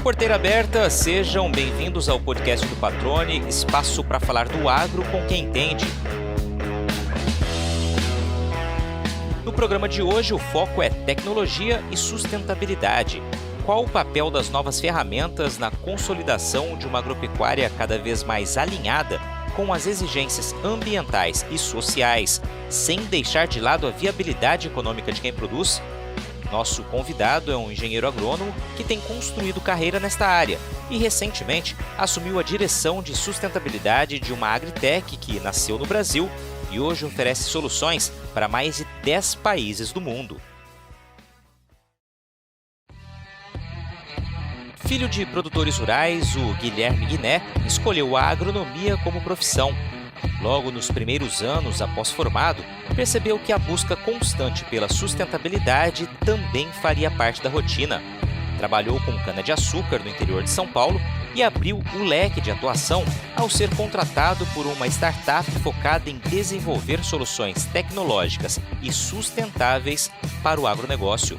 Porteira aberta, sejam bem-vindos ao podcast do Patrone, espaço para falar do agro com quem entende. No programa de hoje, o foco é tecnologia e sustentabilidade. Qual o papel das novas ferramentas na consolidação de uma agropecuária cada vez mais alinhada com as exigências ambientais e sociais, sem deixar de lado a viabilidade econômica de quem produz? Nosso convidado é um engenheiro agrônomo que tem construído carreira nesta área e recentemente assumiu a direção de sustentabilidade de uma agritech que nasceu no Brasil e hoje oferece soluções para mais de 10 países do mundo. Filho de produtores rurais, o Guilherme Guiné escolheu a agronomia como profissão. Logo nos primeiros anos após formado, percebeu que a busca constante pela sustentabilidade também faria parte da rotina. Trabalhou com cana-de-açúcar no interior de São Paulo e abriu o leque de atuação ao ser contratado por uma startup focada em desenvolver soluções tecnológicas e sustentáveis para o agronegócio.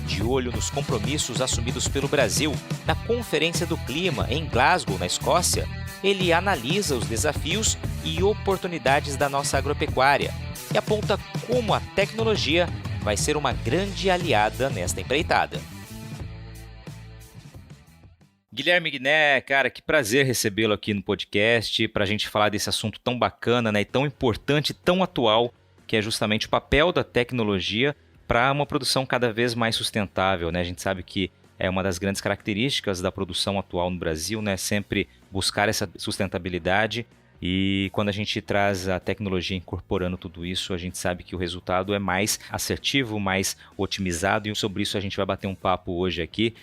De olho nos compromissos assumidos pelo Brasil na Conferência do Clima em Glasgow, na Escócia, ele analisa os desafios e oportunidades da nossa agropecuária e aponta como a tecnologia vai ser uma grande aliada nesta empreitada. Guilherme Guiné, cara, que prazer recebê-lo aqui no podcast para a gente falar desse assunto tão bacana, né, e tão importante, tão atual, que é justamente o papel da tecnologia para uma produção cada vez mais sustentável, né? A gente sabe que é uma das grandes características da produção atual no Brasil, né? Sempre buscar essa sustentabilidade, e quando a gente traz a tecnologia incorporando tudo isso, a gente sabe que o resultado é mais assertivo, mais otimizado, e sobre isso a gente vai bater um papo hoje aqui.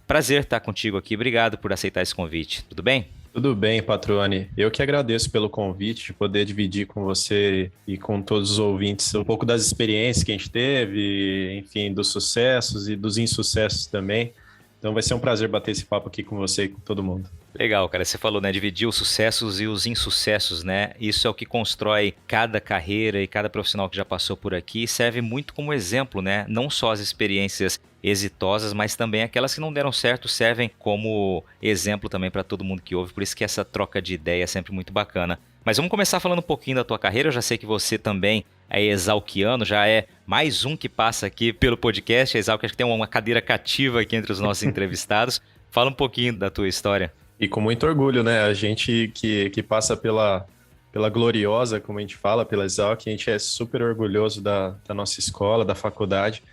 Prazer estar contigo aqui, obrigado por aceitar esse convite, tudo bem? Tudo bem, Patrone. Eu que agradeço pelo convite, de poder dividir com você e com todos os ouvintes um pouco das experiências que a gente teve, enfim, dos sucessos e dos insucessos também. Então vai ser um prazer bater esse papo aqui com você e com todo mundo. Legal, cara. Você falou, né? Dividir os sucessos e os insucessos, né? Isso é o que constrói cada carreira e cada profissional que já passou por aqui e serve muito como exemplo, né? Não só as experiências exitosas, mas também aquelas que não deram certo servem como exemplo também para todo mundo que ouve. Por isso que essa troca de ideia é sempre muito bacana. Mas vamos começar falando um pouquinho da tua carreira. Eu já sei que você também é exalquiano, já é mais um que passa aqui pelo podcast. A Exalc, acho que tem uma cadeira cativa aqui entre os nossos entrevistados. Fala um pouquinho da tua história. E com muito orgulho, né? A gente que passa pela gloriosa, como a gente fala, pela Exalc, a gente é super orgulhoso da nossa escola, da faculdade.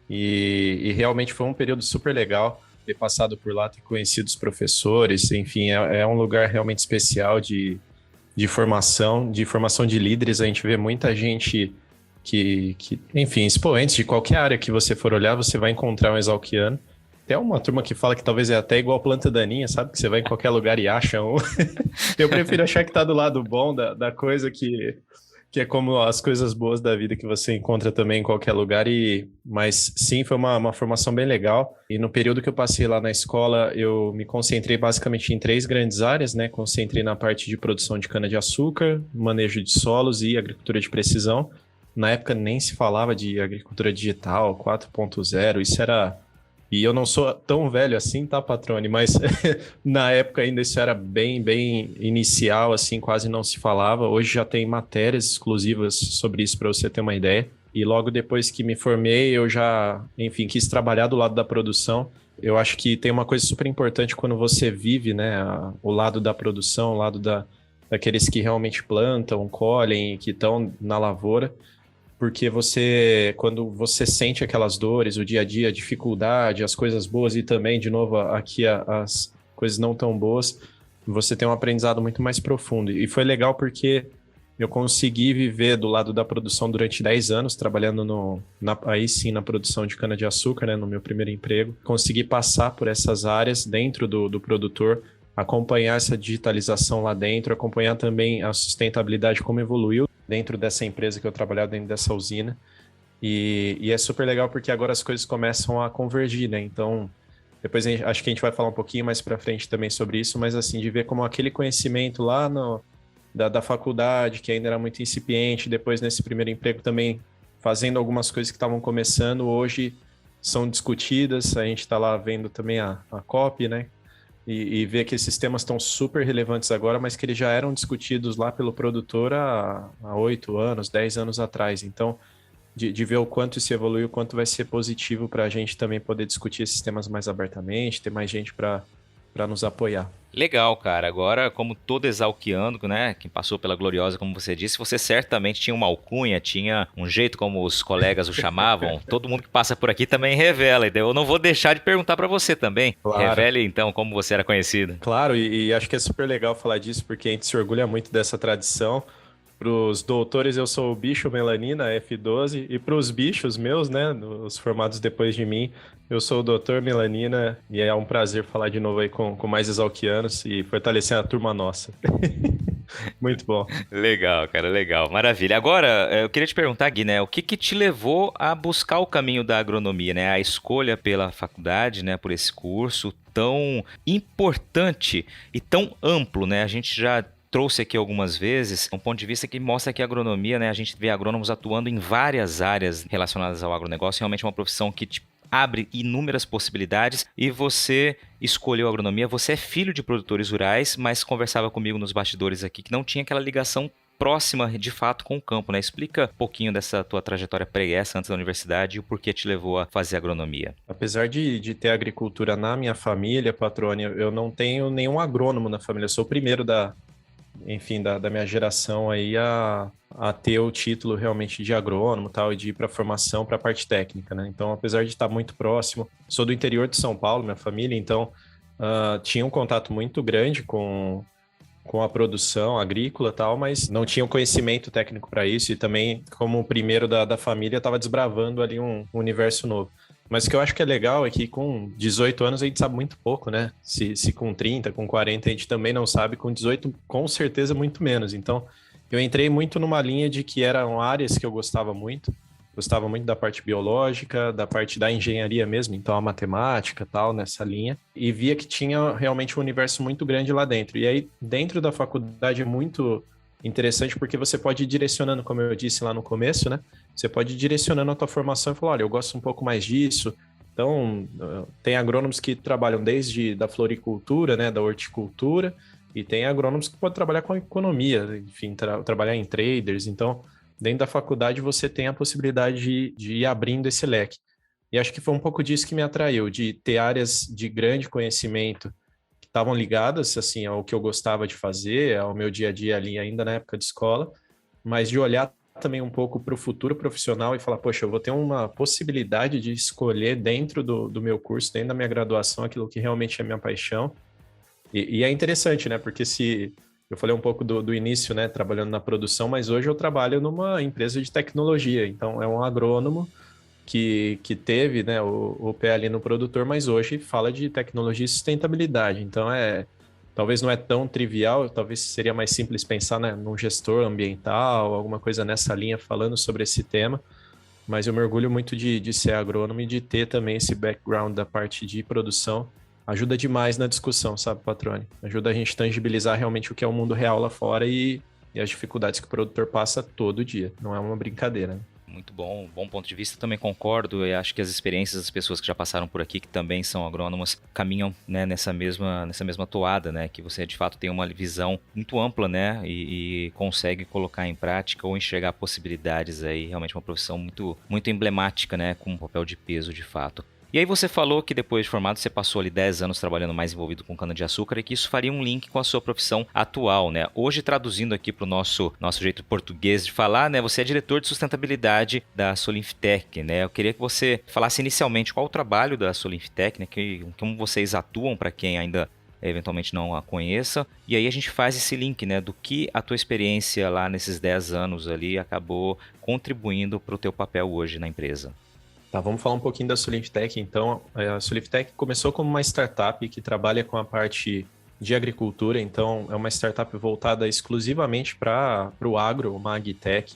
E realmente foi um período super legal ter passado por lá, ter conhecido os professores. Enfim, é um lugar realmente especial de formação de líderes. A gente vê muita gente que, enfim, expoentes de qualquer área que você for olhar, você vai encontrar um exalquiano. Tem uma turma que fala que talvez é até igual planta daninha, sabe? Que você vai em qualquer lugar e acha um. Eu prefiro achar que tá do lado bom da coisa, que é como as coisas boas da vida que você encontra também em qualquer lugar. Mas sim, foi uma formação bem legal. E no período que eu passei lá na escola, eu me concentrei basicamente em 3 grandes áreas, né? Concentrei na parte de produção de cana-de-açúcar, manejo de solos e agricultura de precisão. Na época nem se falava de agricultura digital, 4.0, isso era... E eu não sou tão velho assim, tá, Patrone? Mas na época ainda isso era bem inicial, assim, quase não se falava. Hoje já tem matérias exclusivas sobre isso, para você ter uma ideia. E logo depois que me formei, eu já, enfim, quis trabalhar do lado da produção. Eu acho que tem uma coisa super importante quando você vive, né, o lado da produção, o lado daqueles que realmente plantam, colhem, que estão na lavoura. Porque quando você sente aquelas dores, o dia a dia, a dificuldade, as coisas boas e também, de novo, aqui as coisas não tão boas, você tem um aprendizado muito mais profundo. E foi legal porque eu consegui viver do lado da produção durante 10 anos, trabalhando aí sim na produção de cana-de-açúcar, né, no meu primeiro emprego. Consegui passar por essas áreas dentro do produtor, acompanhar essa digitalização lá dentro, acompanhar também a sustentabilidade, como evoluiu dentro dessa empresa que eu trabalhava, dentro dessa usina. E é super legal porque agora as coisas começam a convergir, né? Então, depois acho que a gente vai falar um pouquinho mais para frente também sobre isso, mas assim, de ver como aquele conhecimento lá da faculdade, que ainda era muito incipiente, depois nesse primeiro emprego também fazendo algumas coisas que estavam começando, hoje são discutidas, a gente está lá vendo também a COP, né? E ver que esses temas estão super relevantes agora, mas que eles já eram discutidos lá pelo produtor há 8 anos, 10 anos atrás. Então, de ver o quanto isso evoluiu, o quanto vai ser positivo para a gente também poder discutir esses temas mais abertamente, ter mais gente para nos apoiar. Legal, cara. Agora, como todo exalquiano, né, quem passou pela Gloriosa, como você disse, você certamente tinha uma alcunha, tinha um jeito como os colegas o chamavam. Todo mundo que passa por aqui também revela. Então eu não vou deixar de perguntar para você também. Claro. Revele, então, como você era conhecido. Claro, e acho que é super legal falar disso, porque a gente se orgulha muito dessa tradição. Para os doutores, eu sou o bicho Melanina, F12, e para os bichos meus, né, os formados depois de mim, eu sou o doutor Melanina, e é um prazer falar de novo aí com mais exalquianos e fortalecer a turma nossa. Muito bom. Legal, cara, legal. Maravilha. Agora, eu queria te perguntar, Gui, né, o que te levou a buscar o caminho da agronomia, né, a escolha pela faculdade, né, por esse curso tão importante e tão amplo, né, a gente já trouxe aqui algumas vezes um ponto de vista que mostra que a agronomia, né, a gente vê agrônomos atuando em várias áreas relacionadas ao agronegócio, realmente é uma profissão que abre inúmeras possibilidades e você escolheu a agronomia, você é filho de produtores rurais, mas conversava comigo nos bastidores aqui que não tinha aquela ligação próxima de fato com o campo, né? Explica um pouquinho dessa tua trajetória pregressa antes da universidade e o porquê te levou a fazer agronomia. Apesar de ter agricultura na minha família, Patrônio, eu não tenho nenhum agrônomo na família, eu sou o primeiro da minha geração aí a ter o título realmente de agrônomo tal, e de ir para a formação, para a parte técnica, né? Então, apesar de estar muito próximo, sou do interior de São Paulo, minha família, então tinha um contato muito grande com a produção agrícola tal, mas não tinha o conhecimento técnico para isso, e também, como o primeiro da família, estava desbravando ali um universo novo. Mas o que eu acho que é legal é que com 18 anos a gente sabe muito pouco, né? Se com 30, com 40 a gente também não sabe, com 18 com certeza muito menos. Então eu entrei muito numa linha de que eram áreas que eu gostava muito da parte biológica, da parte da engenharia mesmo, então a matemática tal, nessa linha, e via que tinha realmente um universo muito grande lá dentro. E aí dentro da faculdade é muito interessante porque você pode ir direcionando, como eu disse lá no começo, né? Você pode ir direcionando a tua formação e falar, olha, eu gosto um pouco mais disso. Então, tem agrônomos que trabalham desde da floricultura, né, da horticultura, e tem agrônomos que podem trabalhar com a economia, enfim, trabalhar em traders. Então, dentro da faculdade você tem a possibilidade de ir abrindo esse leque. E acho que foi um pouco disso que me atraiu, de ter áreas de grande conhecimento que estavam ligadas, assim, ao que eu gostava de fazer, ao meu dia a dia ali ainda na época de escola, mas de olhar também um pouco para o futuro profissional e falar, poxa, eu vou ter uma possibilidade de escolher dentro do meu curso, dentro da minha graduação, aquilo que realmente é minha paixão. E é interessante, né? Porque se eu falei um pouco do início, né, trabalhando na produção, mas hoje eu trabalho numa empresa de tecnologia, então é um agrônomo que teve, né, o pé ali no produtor, mas hoje fala de tecnologia e sustentabilidade, então talvez não é tão trivial, talvez seria mais simples pensar, né, num gestor ambiental, alguma coisa nessa linha falando sobre esse tema, mas eu me orgulho muito de ser agrônomo e de ter também esse background da parte de produção. Ajuda demais na discussão, sabe, Patrone? Ajuda a gente a tangibilizar realmente o que é o mundo real lá fora e as dificuldades que o produtor passa todo dia. Não é uma brincadeira, né? Muito bom, bom ponto de vista, também concordo. Eu acho que as experiências das pessoas que já passaram por aqui, que também são agrônomos, caminham, né, nessa mesma toada, né, que você de fato tem uma visão muito ampla, né, e consegue colocar em prática ou enxergar possibilidades aí, realmente uma profissão muito, muito emblemática, né, com um papel de peso de fato. E aí você falou que depois de formado você passou ali 10 anos trabalhando mais envolvido com cana-de-açúcar e que isso faria um link com a sua profissão atual, né? Hoje, traduzindo aqui para o nosso jeito português de falar, né? Você é diretor de sustentabilidade da Solinftec, né? Eu queria que você falasse inicialmente qual o trabalho da Solinftec, né? Como vocês atuam para quem ainda eventualmente não a conheça, e aí a gente faz esse link, né, do que a tua experiência lá nesses 10 anos ali acabou contribuindo para o teu papel hoje na empresa. Tá, vamos falar um pouquinho da Solinftec, então. A Solinftec começou como uma startup que trabalha com a parte de agricultura, então é uma startup voltada exclusivamente para o agro, uma agtech.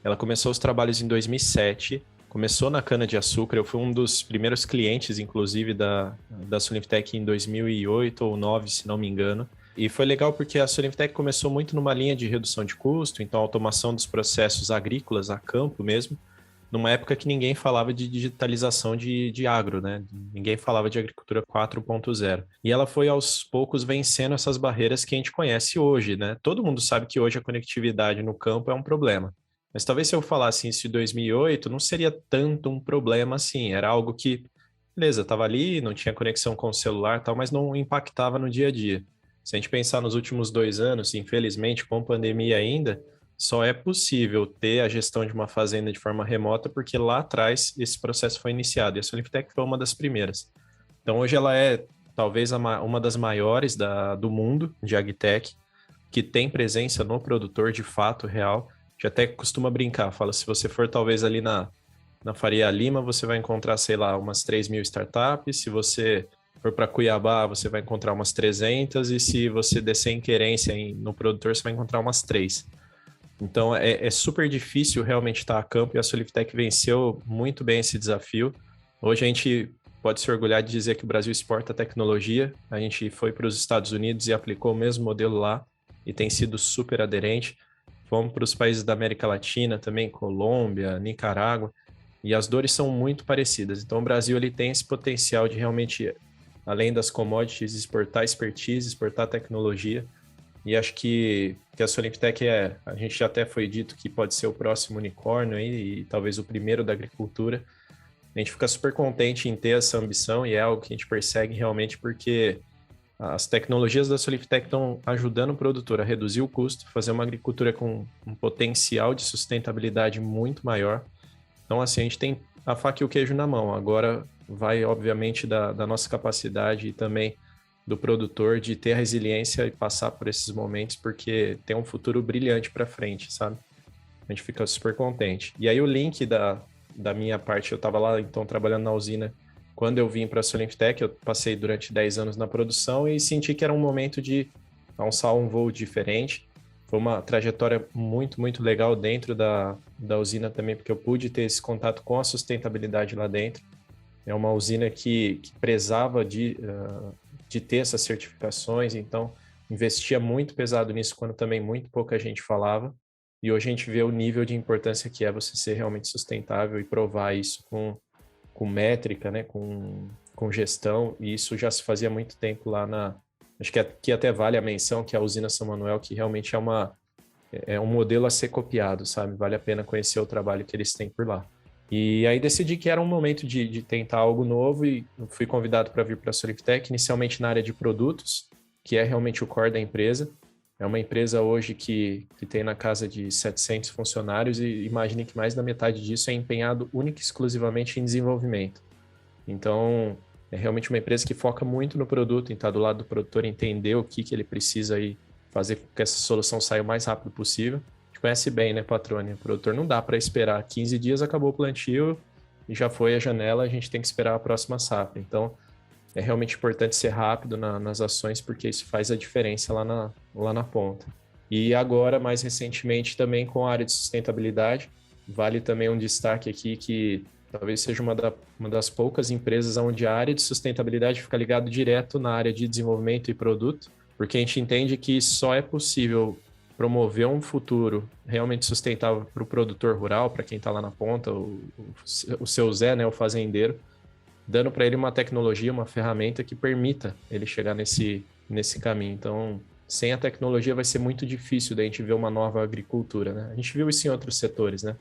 Ela começou os trabalhos em 2007, começou na cana-de-açúcar, eu fui um dos primeiros clientes, inclusive, da Solinftec em 2008 ou 2009, se não me engano. E foi legal porque a Solinftec começou muito numa linha de redução de custo, então automação dos processos agrícolas a campo mesmo. numa época que ninguém falava de digitalização de agro, né? Ninguém falava de agricultura 4.0. E ela foi aos poucos vencendo essas barreiras que a gente conhece hoje, né? Todo mundo sabe que hoje a conectividade no campo é um problema. Mas talvez se eu falasse isso em 2008, não seria tanto um problema assim. Era algo que, beleza, estava ali, não tinha conexão com o celular e tal, mas não impactava no dia a dia. Se a gente pensar nos últimos 2 anos, infelizmente, com pandemia ainda, só é possível ter a gestão de uma fazenda de forma remota porque lá atrás esse processo foi iniciado e a Soliptec foi uma das primeiras. Então hoje ela é talvez uma das maiores do mundo de agtech, que tem presença no produtor de fato real. Já até costuma brincar, fala, se você for talvez ali na Faria Lima, você vai encontrar, sei lá, umas 3.000 startups. Se você for para Cuiabá, você vai encontrar umas 300. E se você descer em Querência, no produtor, você vai encontrar umas 3. Então, é super difícil realmente estar a campo e a Soliptec venceu muito bem esse desafio. Hoje a gente pode se orgulhar de dizer que o Brasil exporta tecnologia. A gente foi para os Estados Unidos e aplicou o mesmo modelo lá e tem sido super aderente. Fomos para os países da América Latina também, Colômbia, Nicarágua, e as dores são muito parecidas. Então, o Brasil ele tem esse potencial de realmente, além das commodities, exportar expertise, exportar tecnologia. E acho que a Soliptec a gente já até foi dito que pode ser o próximo unicórnio aí, e talvez o primeiro da agricultura. A gente fica super contente em ter essa ambição e é algo que a gente persegue realmente porque as tecnologias da Soliptec estão ajudando o produtor a reduzir o custo, fazer uma agricultura com um potencial de sustentabilidade muito maior. Então, assim, a gente tem a faca e o queijo na mão. Agora vai, obviamente, da nossa capacidade e também do produtor de ter a resiliência e passar por esses momentos, porque tem um futuro brilhante para frente, sabe? A gente fica super contente. E aí o link da minha parte, eu estava lá, então, trabalhando na usina. Quando eu vim para a Soliptec, eu passei durante 10 anos na produção e senti que era um momento de alçar um voo diferente. Foi uma trajetória muito, muito legal dentro da usina também, porque eu pude ter esse contato com a sustentabilidade lá dentro. É uma usina que prezava de ter essas certificações, então investia muito pesado nisso quando também muito pouca gente falava. E hoje a gente vê o nível de importância que é você ser realmente sustentável e provar isso com métrica, né, com gestão, e isso já se fazia há muito tempo lá acho que aqui até vale a menção que a usina São Manuel, que realmente é um modelo a ser copiado, sabe? Vale a pena conhecer o trabalho que eles têm por lá. E aí decidi que era um momento de tentar algo novo e fui convidado para vir para a Soliptec, inicialmente na área de produtos, que é realmente o core da empresa. É uma empresa hoje que tem na casa de 700 funcionários e imagine que mais da metade disso é empenhado única e exclusivamente em desenvolvimento. Então, é realmente uma empresa que foca muito no produto, em estar do lado do produtor, entender o que ele precisa aí fazer com que essa solução saia o mais rápido possível. A gente conhece bem, né, Patrônio? O produtor não dá para esperar 15 dias, acabou o plantio e já foi a janela, a gente tem que esperar a próxima safra. Então, é realmente importante ser rápido nas ações, porque isso faz a diferença lá na ponta. E agora, mais recentemente, também com a área de sustentabilidade, vale também um destaque aqui que talvez seja uma das poucas empresas onde a área de sustentabilidade fica ligada direto na área de desenvolvimento e produto, porque a gente entende que só é possível promover um futuro realmente sustentável para o produtor rural, para quem está lá na ponta, o seu Zé, né, o fazendeiro, dando para ele uma tecnologia, uma ferramenta que permita ele chegar nesse caminho. Então, sem a tecnologia vai ser muito difícil da gente ver uma nova agricultura, né? A gente viu isso em outros setores, né?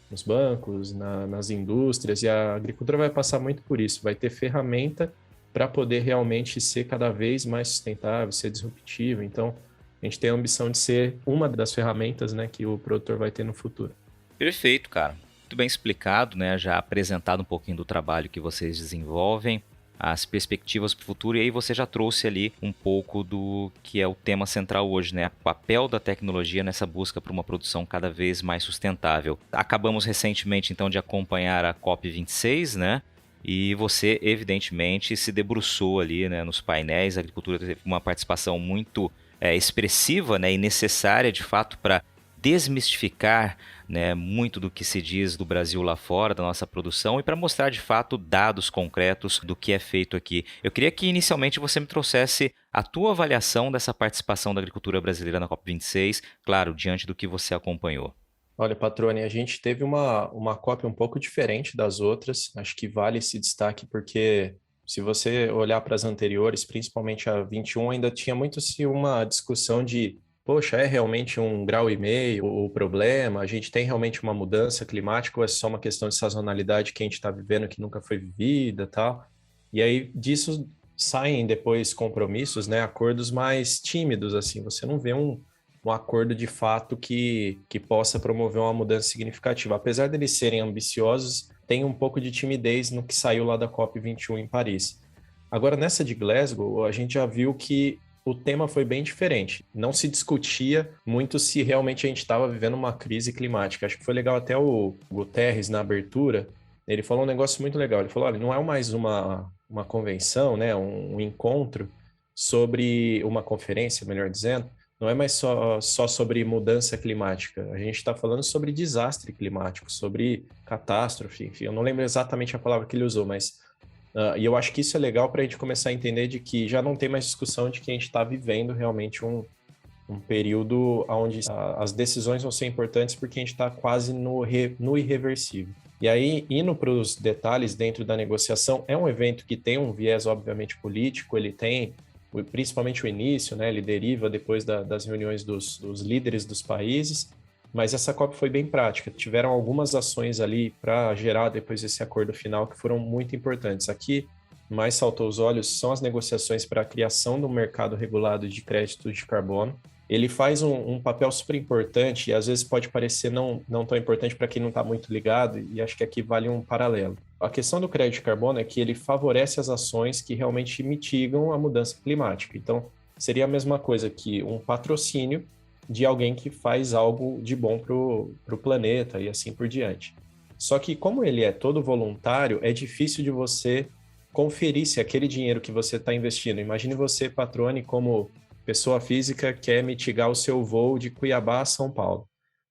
Nos bancos, nas indústrias, e a agricultura vai passar muito por isso, vai ter ferramenta para poder realmente ser cada vez mais sustentável, ser disruptivo. Então, a gente tem a ambição de ser uma das ferramentas, né, que o produtor vai ter no futuro. Perfeito, cara. Muito bem explicado, né? Já apresentado um pouquinho do trabalho que vocês desenvolvem, as perspectivas para o futuro, e aí você já trouxe ali um pouco do que é o tema central hoje, né? O papel da tecnologia nessa busca por uma produção cada vez mais sustentável. Acabamos recentemente, então, de acompanhar a COP26, né? E você, evidentemente, se debruçou ali, né, nos painéis. A agricultura teve uma participação muito expressiva, né, e necessária, de fato, para desmistificar, né, muito do que se diz do Brasil lá fora, da nossa produção, e para mostrar de fato dados concretos do que é feito aqui. Eu queria que inicialmente você me trouxesse a tua avaliação dessa participação da agricultura brasileira na COP26, claro, diante do que você acompanhou. Olha, Patrone, a gente teve uma COP um pouco diferente das outras. Acho que vale esse destaque porque se você olhar para as anteriores, principalmente a 21, ainda tinha muito se uma discussão de, poxa, é realmente 1,5 graus o problema? A gente tem realmente uma mudança climática ou é só uma questão de sazonalidade que a gente está vivendo que nunca foi vivida, tal? E aí disso saem depois compromissos, né, acordos mais tímidos, assim. Você não vê um acordo de fato que possa promover uma mudança significativa. Apesar deles serem ambiciosos, tem um pouco de timidez no que saiu lá da COP21 em Paris. Agora, nessa de Glasgow, a gente já viu que o tema foi bem diferente. Não se discutia muito se realmente a gente estava vivendo uma crise climática. Acho que foi legal até o Guterres, na abertura, ele falou um negócio muito legal. Ele falou, olha, não é mais uma convenção, né, um encontro sobre uma conferência, melhor dizendo, não é mais só sobre mudança climática. A gente está falando sobre desastre climático, sobre catástrofe, enfim, eu não lembro exatamente a palavra que ele usou, mas e eu acho que isso é legal para a gente começar a entender de que já não tem mais discussão de que a gente está vivendo realmente um período onde as decisões vão ser importantes porque a gente está quase no irreversível. E aí, indo para os detalhes dentro da negociação, é um evento que tem um viés, obviamente, político, ele tem principalmente o início, né? Ele deriva depois das reuniões dos líderes dos países, mas essa COP foi bem prática. Tiveram algumas ações ali para gerar depois esse acordo final que foram muito importantes. Aqui, mais saltou os olhos são as negociações para a criação do mercado regulado de créditos de carbono. Ele faz um papel super importante e às vezes pode parecer não tão importante para quem não está muito ligado, e acho que aqui vale um paralelo. A questão do crédito de carbono é que ele favorece as ações que realmente mitigam a mudança climática. Então, seria a mesma coisa que um patrocínio de alguém que faz algo de bom para o planeta e assim por diante. Só que como ele é todo voluntário, é difícil de você conferir se aquele dinheiro que você está investindo. Imagine você, Patrone, como pessoa física, quer mitigar o seu voo de Cuiabá a São Paulo.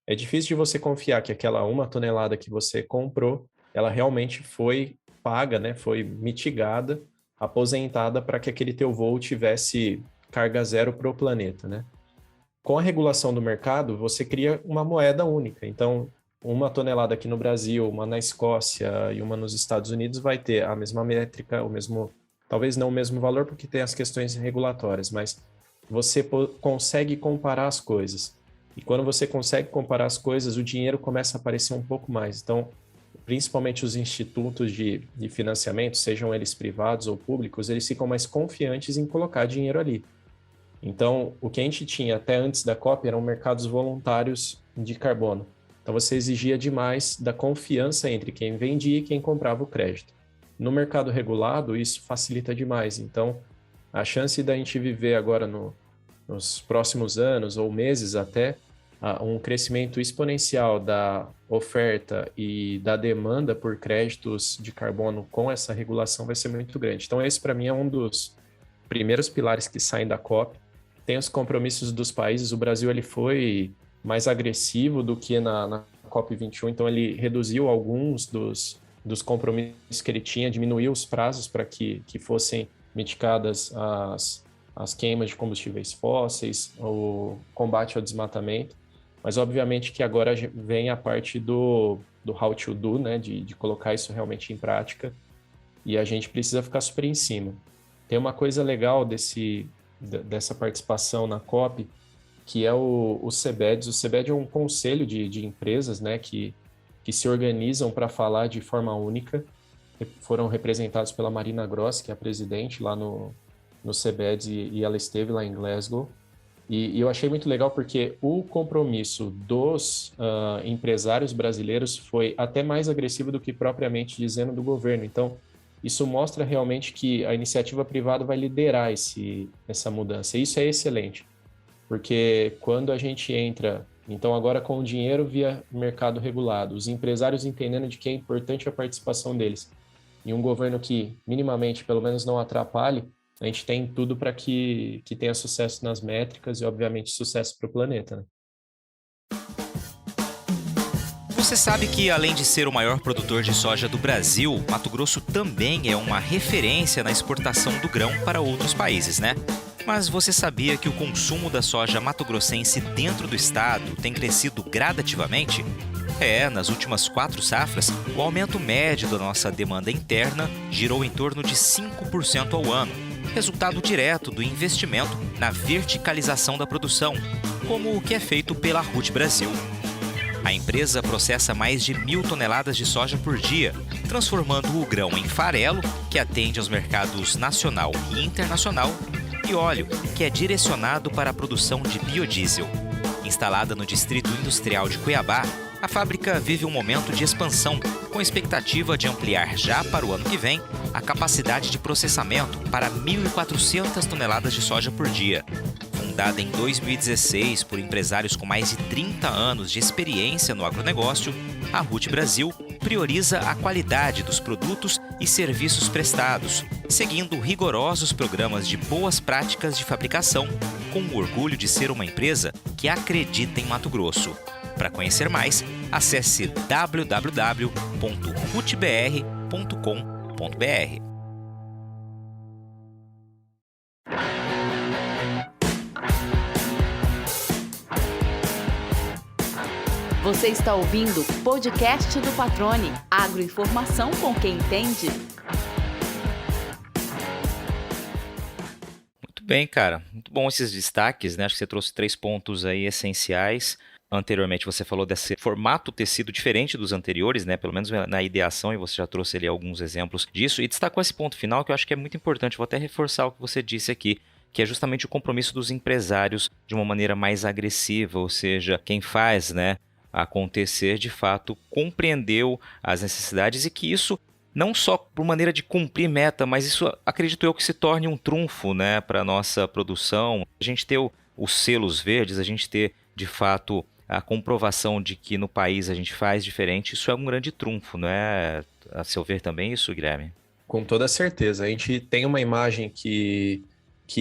É difícil de você confiar que aquela 1 tonelada que você comprou, ela realmente foi paga, né? Foi mitigada, aposentada para que aquele teu voo tivesse carga zero para o planeta, né? Com a regulação do mercado, você cria uma moeda única. Então, 1 tonelada aqui no Brasil, uma na Escócia e uma nos Estados Unidos vai ter a mesma métrica, o mesmo, talvez não o mesmo valor, porque tem as questões regulatórias, mas você consegue comparar as coisas. E quando você consegue comparar as coisas, o dinheiro começa a aparecer um pouco mais. Então, principalmente os institutos de financiamento, sejam eles privados ou públicos, eles ficam mais confiantes em colocar dinheiro ali. Então, o que a gente tinha até antes da COP eram mercados voluntários de carbono. Então, você exigia demais da confiança entre quem vendia e quem comprava o crédito. No mercado regulado, isso facilita demais. Então, a chance da gente viver agora nos próximos anos ou meses até um crescimento exponencial da oferta e da demanda por créditos de carbono com essa regulação vai ser muito grande. Então, esse para mim é um dos primeiros pilares que saem da COP. Tem os compromissos dos países. O Brasil ele foi mais agressivo do que na COP21, então ele reduziu alguns dos compromissos que ele tinha, diminuiu os prazos para que fossem mitigadas as queimas de combustíveis fósseis, o combate ao desmatamento, mas obviamente que agora vem a parte do how to do, né, de colocar isso realmente em prática, e a gente precisa ficar super em cima. Tem uma coisa legal dessa participação na COP, que é o CBEDS. O CBED é um conselho de empresas, né, que se organizam para falar de forma única. Foram representados pela Marina Gross, que é a presidente lá no CBEDS, e ela esteve lá em Glasgow. E eu achei muito legal porque o compromisso dos empresários brasileiros foi até mais agressivo do que propriamente dizendo do governo. Então, isso mostra realmente que a iniciativa privada vai liderar essa mudança. E isso é excelente, porque quando a gente entra, então agora com o dinheiro via mercado regulado, os empresários entendendo de que é importante a participação deles, e um governo que minimamente, pelo menos não atrapalhe, a gente tem tudo para que tenha sucesso nas métricas e, obviamente, sucesso para o planeta, né? Você sabe que, além de ser o maior produtor de soja do Brasil, Mato Grosso também é uma referência na exportação do grão para outros países, né? Mas você sabia que o consumo da soja mato-grossense dentro do estado tem crescido gradativamente? Nas últimas 4 safras, o aumento médio da nossa demanda interna girou em torno de 5% ao ano, resultado direto do investimento na verticalização da produção, como o que é feito pela RUT Brasil. A empresa processa mais de 1.000 toneladas de soja por dia, transformando o grão em farelo, que atende aos mercados nacional e internacional, e óleo, que é direcionado para a produção de biodiesel. Instalada no Distrito Industrial de Cuiabá, a fábrica vive um momento de expansão, com expectativa de ampliar já para o ano que vem a capacidade de processamento para 1.400 toneladas de soja por dia. Fundada em 2016 por empresários com mais de 30 anos de experiência no agronegócio, a RUT Brasil prioriza a qualidade dos produtos e serviços prestados, seguindo rigorosos programas de boas práticas de fabricação, com o orgulho de ser uma empresa que acredita em Mato Grosso. Para conhecer mais, acesse www.rutbr.com.br. Você está ouvindo o podcast do Patrone. Agroinformação com quem entende. Muito bem, cara. Muito bom esses destaques, né? Acho que você trouxe 3 pontos aí essenciais. Anteriormente você falou desse formato ter sido diferente dos anteriores, né? Pelo menos na ideação, e você já trouxe ali alguns exemplos disso. E destacou esse ponto final que eu acho que é muito importante. Vou até reforçar o que você disse aqui, que é justamente o compromisso dos empresários de uma maneira mais agressiva, ou seja, quem faz, né, acontecer de fato compreendeu as necessidades e que isso não só por maneira de cumprir meta, mas isso acredito eu que se torne um trunfo, né, para a nossa produção. A gente ter os selos verdes, a gente ter de fato a comprovação de que no país a gente faz diferente, isso é um grande trunfo, não é? A seu ver também isso, Guilherme? Com toda certeza. A gente tem uma imagem que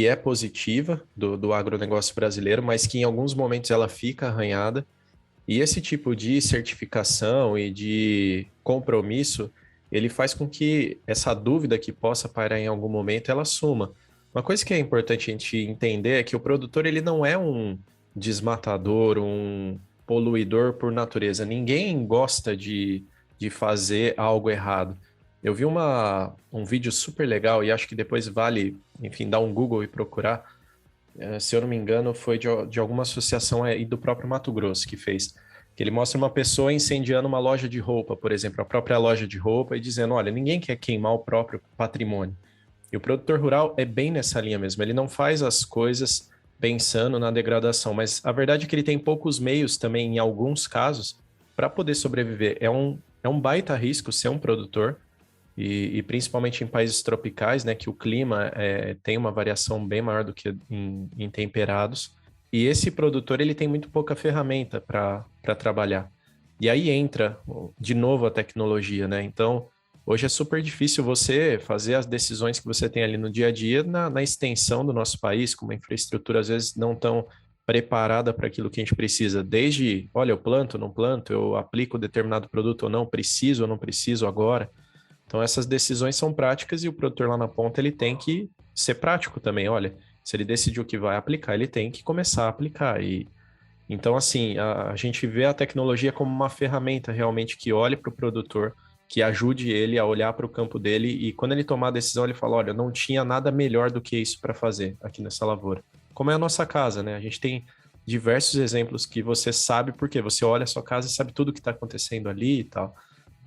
é positiva do agronegócio brasileiro, mas que em alguns momentos ela fica arranhada. E esse tipo de certificação e de compromisso, ele faz com que essa dúvida que possa pairar em algum momento, ela suma. Uma coisa que é importante a gente entender é que o produtor ele não é um desmatador, um poluidor por natureza. Ninguém gosta de fazer algo errado. Eu vi um vídeo super legal e acho que depois vale, enfim, dar um Google e procurar. Se eu não me engano, foi de alguma associação aí do próprio Mato Grosso que fez. Que ele mostra uma pessoa incendiando uma loja de roupa, por exemplo, a própria loja de roupa, e dizendo, olha, ninguém quer queimar o próprio patrimônio. E o produtor rural é bem nessa linha mesmo. Ele não faz as coisas pensando na degradação, mas a verdade é que ele tem poucos meios também, em alguns casos, para poder sobreviver. É um baita risco ser um produtor, e principalmente em países tropicais, né, que o clima tem uma variação bem maior do que em temperados. E esse produtor ele tem muito pouca ferramenta para trabalhar. E aí entra, de novo, a tecnologia, né? Então, hoje é super difícil você fazer as decisões que você tem ali no dia a dia na extensão do nosso país, com uma infraestrutura às vezes não tão preparada para aquilo que a gente precisa. Desde, olha, eu planto, não planto, eu aplico determinado produto ou não, preciso ou não preciso agora. Então, essas decisões são práticas e o produtor lá na ponta ele tem que ser prático também. Olha, se ele decidiu que vai aplicar, ele tem que começar a aplicar. Então, assim, a gente vê a tecnologia como uma ferramenta realmente que olhe para o produtor, que ajude ele a olhar para o campo dele e quando ele tomar a decisão, ele fala, olha, não tinha nada melhor do que isso para fazer aqui nessa lavoura. Como é a nossa casa, né? A gente tem diversos exemplos que você sabe porque você olha a sua casa e sabe tudo o que está acontecendo ali e tal.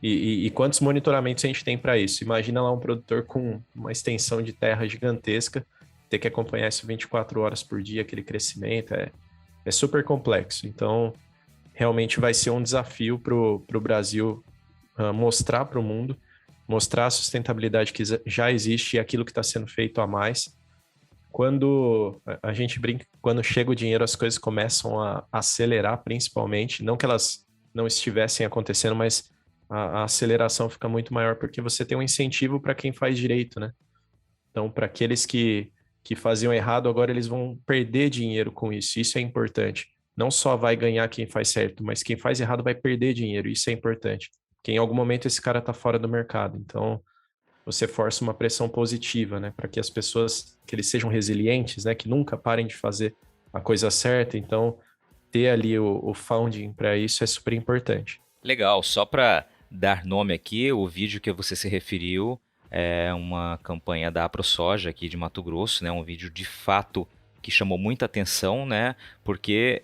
E quantos monitoramentos a gente tem para isso? Imagina lá um produtor com uma extensão de terra gigantesca, ter que acompanhar isso 24 horas por dia, aquele crescimento, é super complexo. Então, realmente vai ser um desafio para o Brasil mostrar para o mundo, mostrar a sustentabilidade que já existe e aquilo que está sendo feito a mais. Quando a gente brinca, quando chega o dinheiro, as coisas começam a acelerar, principalmente. Não que elas não estivessem acontecendo, mas a aceleração fica muito maior porque você tem um incentivo para quem faz direito, né? Então, para aqueles que faziam errado, agora eles vão perder dinheiro com isso. Isso é importante. Não só vai ganhar quem faz certo, mas quem faz errado vai perder dinheiro. Isso é importante. Porque em algum momento esse cara está fora do mercado. Então, você força uma pressão positiva, né? Para que as pessoas, que eles sejam resilientes, né? Que nunca parem de fazer a coisa certa. Então, ter ali o founding para isso é super importante. Legal, só para dar nome aqui, o vídeo que você se referiu é uma campanha da AproSoja aqui de Mato Grosso, né? Um vídeo de fato que chamou muita atenção, né? Porque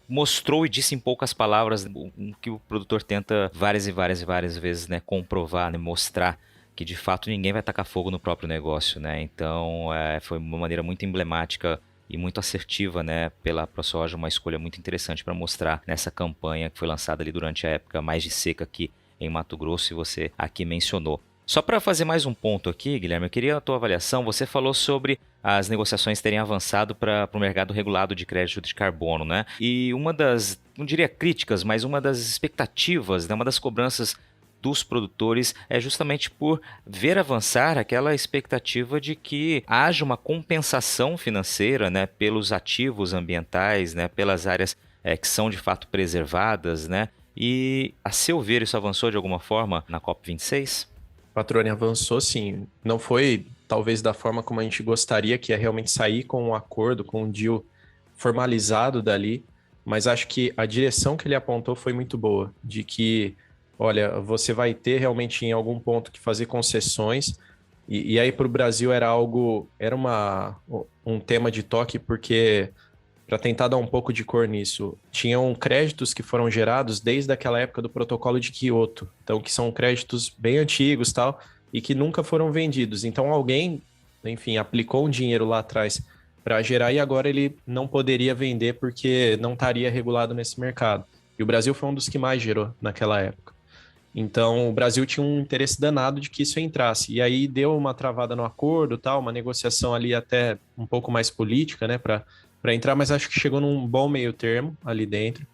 mostrou e disse em poucas palavras o que o produtor tenta várias e várias e várias vezes, né, comprovar, né, mostrar que de fato ninguém vai tacar fogo no próprio negócio, né? Então foi uma maneira muito emblemática e muito assertiva, né, pela ProSoja, uma escolha muito interessante para mostrar nessa campanha que foi lançada ali durante a época mais de seca aqui em Mato Grosso e você aqui mencionou. Só para fazer mais um ponto aqui, Guilherme, eu queria a tua avaliação. Você falou sobre as negociações terem avançado para o mercado regulado de crédito de carbono, né? E uma das, não diria críticas, mas uma das expectativas, né, uma das cobranças dos produtores é justamente por ver avançar aquela expectativa de que haja uma compensação financeira, né, pelos ativos ambientais, né, pelas áreas que são de fato preservadas, né? E, a seu ver, isso avançou de alguma forma na COP26? Patrone, avançou sim. Não foi, talvez, da forma como a gente gostaria, que é realmente sair com um acordo, com um deal formalizado dali, mas acho que a direção que ele apontou foi muito boa, de que, olha, você vai ter realmente em algum ponto que fazer concessões, e aí para o Brasil era um tema de toque, porque, para tentar dar um pouco de cor nisso, tinham créditos que foram gerados desde aquela época do protocolo de Kyoto, então que são créditos bem antigos tal, e que nunca foram vendidos. Então alguém, enfim, aplicou um dinheiro lá atrás para gerar e agora ele não poderia vender porque não estaria regulado nesse mercado. E o Brasil foi um dos que mais gerou naquela época. Então o Brasil tinha um interesse danado de que isso entrasse. E aí deu uma travada no acordo, tal, uma negociação ali até um pouco mais política, né, para entrar, mas acho que chegou num bom meio termo ali dentro,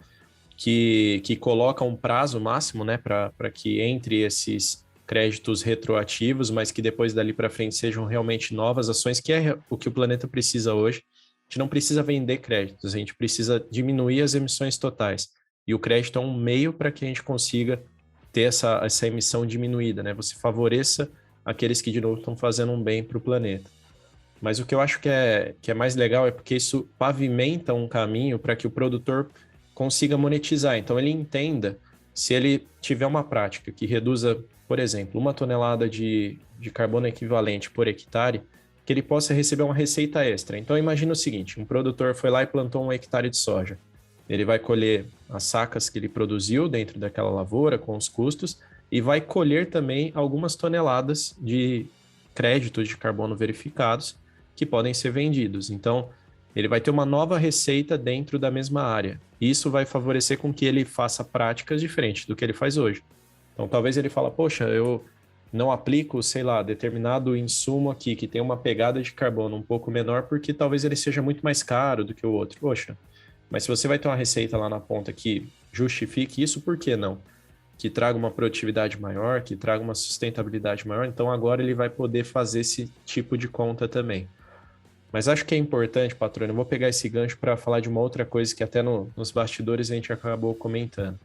que coloca um prazo máximo, né, para que entre esses créditos retroativos, mas que depois dali para frente sejam realmente novas ações, que é o que o planeta precisa hoje. A gente não precisa vender créditos, a gente precisa diminuir as emissões totais. E o crédito é um meio para que a gente consiga ter essa emissão diminuída, né? Você favoreça aqueles que, de novo, estão fazendo um bem para o planeta. Mas o que eu acho que é mais legal é porque isso pavimenta um caminho para que o produtor consiga monetizar. Então, ele entenda, se ele tiver uma prática que reduza, por exemplo, 1 tonelada de carbono equivalente por hectare, que ele possa receber uma receita extra. Então, imagina o seguinte, um produtor foi lá e plantou 1 hectare de soja. Ele vai colher as sacas que ele produziu dentro daquela lavoura, com os custos, e vai colher também algumas toneladas de créditos de carbono verificados, que podem ser vendidos. Então, ele vai ter uma nova receita dentro da mesma área. Isso vai favorecer com que ele faça práticas diferentes do que ele faz hoje. Então, talvez ele fale, poxa, eu não aplico, sei lá, determinado insumo aqui que tem uma pegada de carbono um pouco menor, porque talvez ele seja muito mais caro do que o outro. Poxa, mas se você vai ter uma receita lá na ponta que justifique isso, por que não? Que traga uma produtividade maior, que traga uma sustentabilidade maior, então agora ele vai poder fazer esse tipo de conta também. Mas acho que é importante, patrônio, eu vou pegar esse gancho para falar de uma outra coisa que até nos bastidores a gente acabou comentando.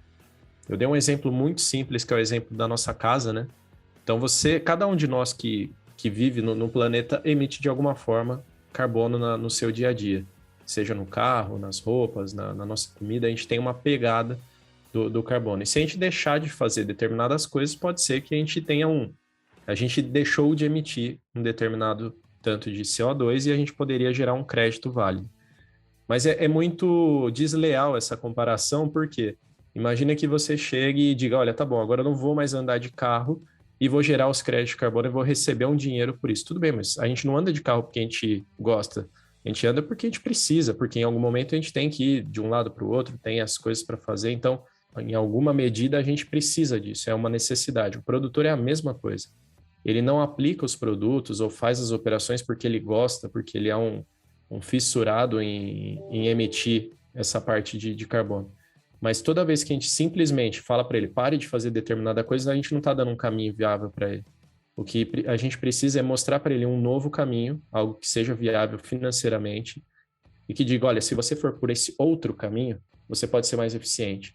Eu dei um exemplo muito simples, que é o exemplo da nossa casa, né? Então cada um de nós que vive no planeta emite de alguma forma carbono no seu dia a dia. Seja no carro, nas roupas, na nossa comida, a gente tem uma pegada do carbono. E se a gente deixar de fazer determinadas coisas, pode ser que a gente tenha a gente deixou de emitir um determinado tanto de CO2 e a gente poderia gerar um crédito válido. Mas é muito desleal essa comparação, porque imagina que você chegue e diga, olha, tá bom, agora eu não vou mais andar de carro e vou gerar os créditos de carbono e vou receber um dinheiro por isso. Tudo bem, mas a gente não anda de carro porque a gente gosta, a gente anda porque a gente precisa, porque em algum momento a gente tem que ir de um lado para o outro, tem as coisas para fazer, então, em alguma medida, a gente precisa disso, é uma necessidade. O produtor é a mesma coisa. Ele não aplica os produtos ou faz as operações porque ele gosta, porque ele é um fissurado em emitir essa parte de carbono. Mas toda vez que a gente simplesmente fala para ele, pare de fazer determinada coisa, a gente não está dando um caminho viável para ele. O que a gente precisa é mostrar para ele um novo caminho, algo que seja viável financeiramente, e que diga, olha, se você for por esse outro caminho, você pode ser mais eficiente.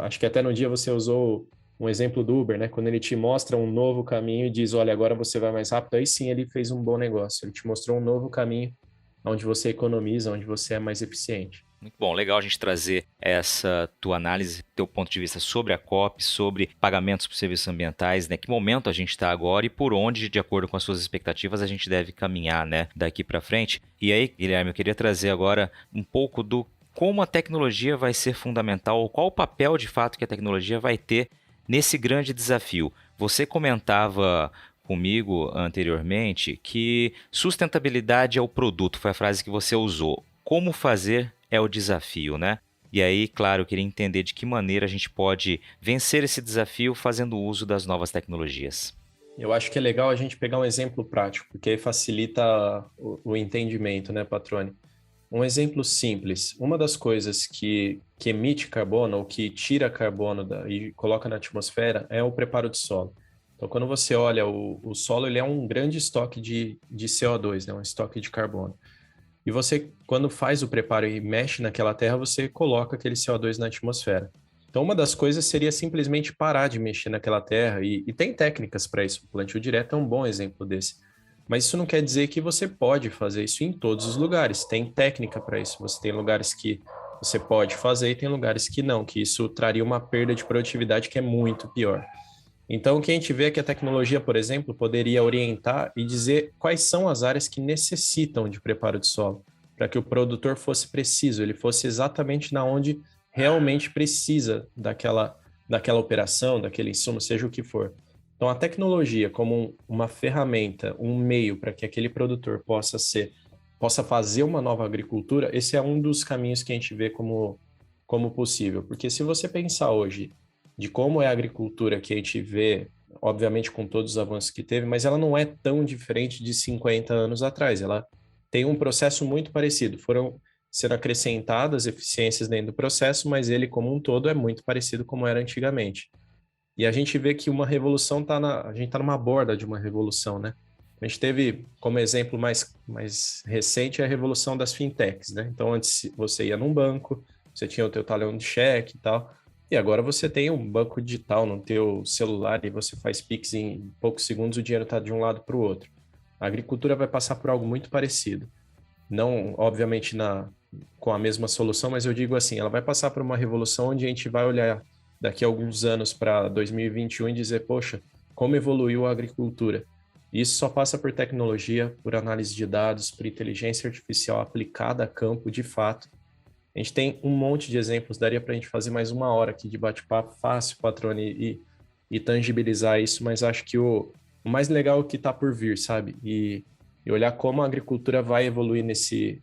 Acho que até no dia você usou um exemplo do Uber, né? Quando ele te mostra um novo caminho e diz, olha, agora você vai mais rápido, aí sim ele fez um bom negócio. Ele te mostrou um novo caminho onde você economiza, onde você é mais eficiente. Muito bom, legal a gente trazer essa tua análise, teu ponto de vista sobre a COP, sobre pagamentos por serviços ambientais, né? Que momento a gente está agora e por onde, de acordo com as suas expectativas, a gente deve caminhar, né? Daqui para frente. E aí, Guilherme, eu queria trazer agora um pouco do como a tecnologia vai ser fundamental, ou qual o papel de fato que a tecnologia vai ter nesse grande desafio. Você comentava comigo anteriormente que sustentabilidade é o produto, foi a frase que você usou. Como fazer é o desafio, né? E aí, claro, eu queria entender de que maneira a gente pode vencer esse desafio fazendo uso das novas tecnologias. Eu acho que é legal a gente pegar um exemplo prático, porque aí facilita o entendimento, né, Patrone? Um exemplo simples. Uma das coisas que emite carbono ou que tira carbono e coloca na atmosfera é o preparo de solo. Então, quando você olha o solo, ele é um grande estoque de CO2, né, um estoque de carbono. E você, quando faz o preparo e mexe naquela terra, você coloca aquele CO2 na atmosfera. Então, uma das coisas seria simplesmente parar de mexer naquela terra, e tem técnicas para isso. O plantio direto é um bom exemplo desse. Mas isso não quer dizer que você pode fazer isso em todos os lugares. Tem técnica para isso. Você tem lugares que você pode fazer e tem lugares que não, que isso traria uma perda de produtividade que é muito pior. Então, o que a gente vê é que a tecnologia, por exemplo, poderia orientar e dizer quais são as áreas que necessitam de preparo de solo, para que o produtor fosse preciso, ele fosse exatamente na onde realmente precisa daquela operação, daquele insumo, seja o que for. Então, a tecnologia como uma ferramenta, um meio para que aquele produtor possa fazer uma nova agricultura, esse é um dos caminhos que a gente vê como possível. Porque se você pensar hoje de como é a agricultura que a gente vê, obviamente com todos os avanços que teve, mas ela não é tão diferente de 50 anos atrás. Ela tem um processo muito parecido. Foram sendo acrescentadas eficiências dentro do processo, mas ele como um todo é muito parecido como era antigamente. E a gente vê que uma revolução a gente está numa borda de uma revolução, né? A gente teve como exemplo mais recente a revolução das fintechs, né? Então antes você ia num banco, você tinha o teu talão de cheque e tal, e agora você tem um banco digital no teu celular e você faz Pix em poucos segundos, o dinheiro está de um lado para o outro. A agricultura vai passar por algo muito parecido. Não, obviamente, com a mesma solução, mas eu digo assim, ela vai passar por uma revolução onde a gente vai olhar daqui a alguns anos para 2021 e dizer, poxa, como evoluiu a agricultura. Isso só passa por tecnologia, por análise de dados, por inteligência artificial aplicada a campo de fato. A gente tem um monte de exemplos, daria para a gente fazer mais uma hora aqui de bate-papo fácil, Patrone, e tangibilizar isso, mas acho que o mais legal é o que está por vir, sabe? E olhar como a agricultura vai evoluir nesse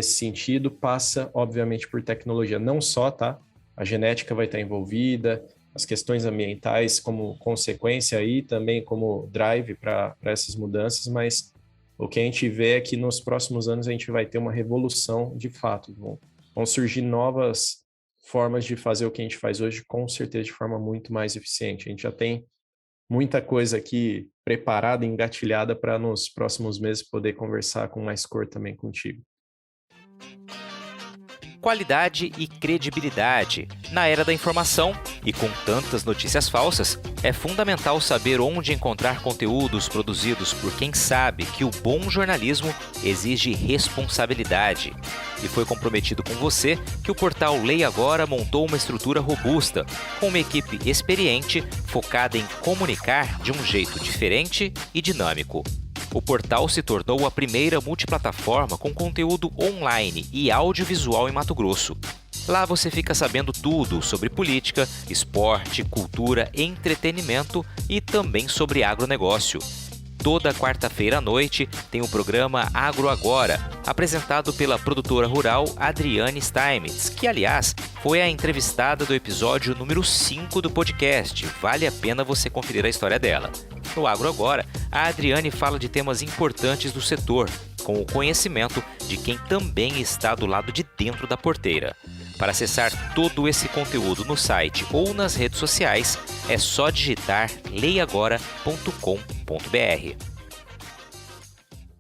sentido passa, obviamente, por tecnologia. Não só, tá? A genética vai estar envolvida, as questões ambientais como consequência aí, também como drive para essas mudanças, mas o que a gente vê é que nos próximos anos a gente vai ter uma revolução de fato. Vão surgir novas formas de fazer o que a gente faz hoje, com certeza de forma muito mais eficiente. A gente já tem muita coisa aqui preparada, engatilhada para nos próximos meses poder conversar com mais cor também contigo. Qualidade e credibilidade. Na era da informação e com tantas notícias falsas, é fundamental saber onde encontrar conteúdos produzidos por quem sabe que o bom jornalismo exige responsabilidade. E foi comprometido com você que o portal Leia Agora montou uma estrutura robusta, com uma equipe experiente focada em comunicar de um jeito diferente e dinâmico. O portal se tornou a primeira multiplataforma com conteúdo online e audiovisual em Mato Grosso. Lá você fica sabendo tudo sobre política, esporte, cultura, entretenimento e também sobre agronegócio. Toda quarta-feira à noite tem o programa Agro Agora, apresentado pela produtora rural Adriane Steinmetz, que, aliás, foi a entrevistada do episódio número 5 do podcast. Vale a pena você conferir a história dela. No Agro Agora, a Adriane fala de temas importantes do setor, com o conhecimento de quem também está do lado de dentro da porteira. Para acessar todo esse conteúdo no site ou nas redes sociais, é só digitar leiagora.com.br.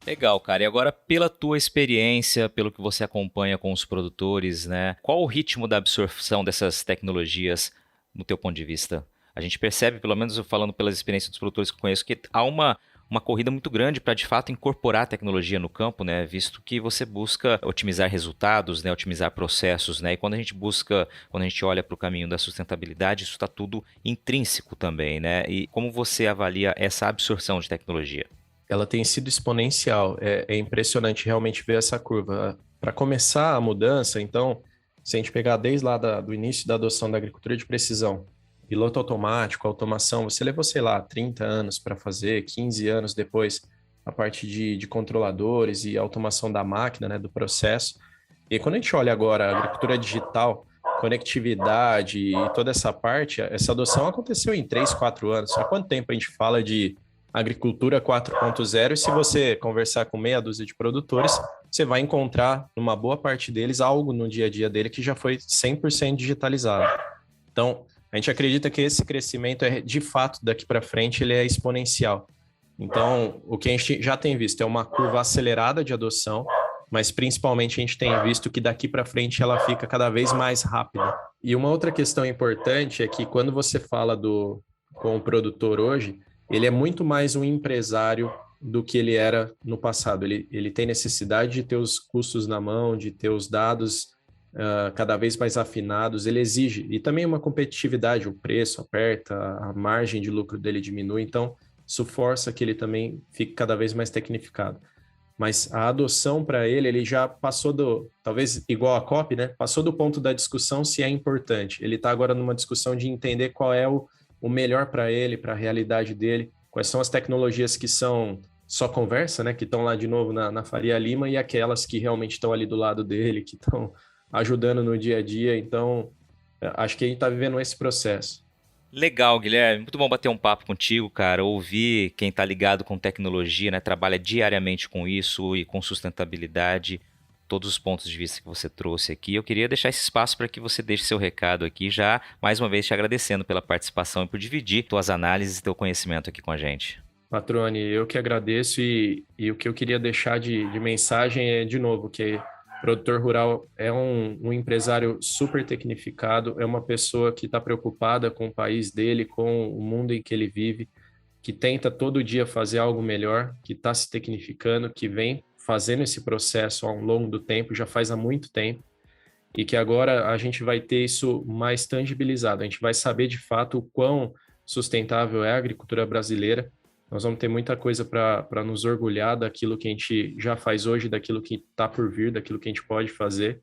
Legal, cara. E agora, pela tua experiência, pelo que você acompanha com os produtores, né? Qual o ritmo da absorção dessas tecnologias, no teu ponto de vista? A gente percebe, pelo menos eu falando pelas experiências dos produtores que eu conheço, que há uma corrida muito grande para, de fato, incorporar a tecnologia no campo, né? Visto que você busca otimizar resultados, né? Otimizar processos, né? E quando a gente olha para o caminho da sustentabilidade, isso está tudo intrínseco também, né? E como você avalia essa absorção de tecnologia? Ela tem sido exponencial, é impressionante realmente ver essa curva. Para começar a mudança, então, se a gente pegar desde lá do início da adoção da agricultura de precisão, piloto automático, automação, você levou, sei lá, 30 anos para fazer, 15 anos depois, a parte de controladores e automação da máquina, né, do processo. E quando a gente olha agora a agricultura digital, conectividade e toda essa parte, essa adoção aconteceu em 3, 4 anos. Há quanto tempo a gente fala de agricultura 4.0? E se você conversar com meia dúzia de produtores, você vai encontrar, numa boa parte deles, algo no dia a dia dele que já foi 100% digitalizado. Então, a gente acredita que esse crescimento, de fato, daqui para frente, ele é exponencial. Então, o que a gente já tem visto é uma curva acelerada de adoção, mas principalmente a gente tem visto que daqui para frente ela fica cada vez mais rápida. E uma outra questão importante é que quando você fala com o produtor hoje, ele é muito mais um empresário do que ele era no passado. Ele tem necessidade de ter os custos na mão, de ter os dados cada vez mais afinados, ele exige, e também uma competitividade, o preço aperta, a margem de lucro dele diminui, então isso força que ele também fique cada vez mais tecnificado. Mas a adoção para ele já passou talvez igual a COP, né? Passou do ponto da discussão se é importante. Ele está agora numa discussão de entender qual é o melhor para ele, para a realidade dele, quais são as tecnologias que são só conversa, né? Que estão lá de novo na Faria Lima e aquelas que realmente estão ali do lado dele, que estão ajudando no dia a dia. Então, acho que a gente está vivendo esse processo. Legal, Guilherme. Muito bom bater um papo contigo, cara. Ouvir quem está ligado com tecnologia, né? Trabalha diariamente com isso e com sustentabilidade. Todos os pontos de vista que você trouxe aqui. Eu queria deixar esse espaço para que você deixe seu recado aqui, já mais uma vez te agradecendo pela participação e por dividir tuas análises e teu conhecimento aqui com a gente. Patrone, eu que agradeço e o que eu queria deixar de mensagem é, de novo, que produtor rural é um empresário super tecnificado, é uma pessoa que está preocupada com o país dele, com o mundo em que ele vive, que tenta todo dia fazer algo melhor, que está se tecnificando, que vem fazendo esse processo ao longo do tempo, já faz há muito tempo, e que agora a gente vai ter isso mais tangibilizado, a gente vai saber de fato o quão sustentável é a agricultura brasileira. Nós vamos ter muita coisa para nos orgulhar daquilo que a gente já faz hoje, daquilo que está por vir, daquilo que a gente pode fazer.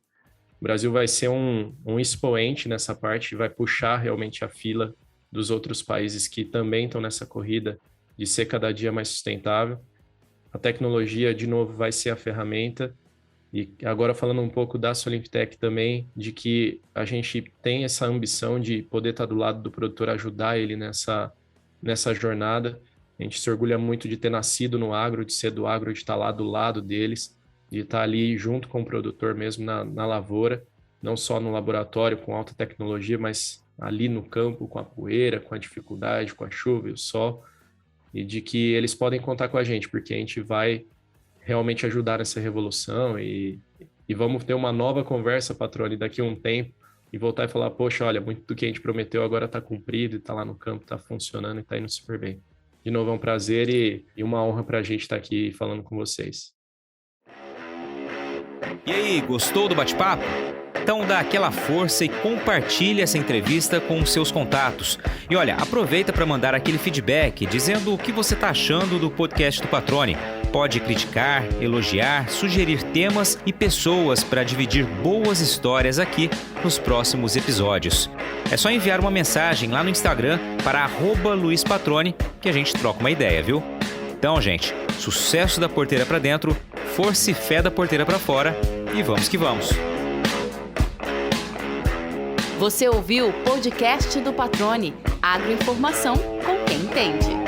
O Brasil vai ser um expoente nessa parte, vai puxar realmente a fila dos outros países que também estão nessa corrida de ser cada dia mais sustentável. A tecnologia, de novo, vai ser a ferramenta. E agora falando um pouco da Solimptech também, de que a gente tem essa ambição de poder estar do lado do produtor, ajudar ele nessa jornada. A gente se orgulha muito de ter nascido no agro, de ser do agro, de estar lá do lado deles, de estar ali junto com o produtor mesmo na lavoura, não só no laboratório com alta tecnologia, mas ali no campo com a poeira, com a dificuldade, com a chuva e o sol, e de que eles podem contar com a gente, porque a gente vai realmente ajudar nessa revolução e vamos ter uma nova conversa, Patrone, daqui a um tempo e voltar e falar, poxa, olha, muito do que a gente prometeu agora está cumprido, está lá no campo, está funcionando e está indo super bem. De novo, é um prazer e uma honra para a gente estar aqui falando com vocês. E aí, gostou do bate-papo? Então dá aquela força e compartilha essa entrevista com os seus contatos. E olha, aproveita para mandar aquele feedback dizendo o que você está achando do podcast do Patrone. Pode criticar, elogiar, sugerir temas e pessoas para dividir boas histórias aqui nos próximos episódios. É só enviar uma mensagem lá no Instagram para @LuizPatrone que a gente troca uma ideia, viu? Então, gente, sucesso da porteira para dentro, força e fé da porteira para fora e vamos que vamos! Você ouviu o podcast do Patrone, agroinformação com quem entende.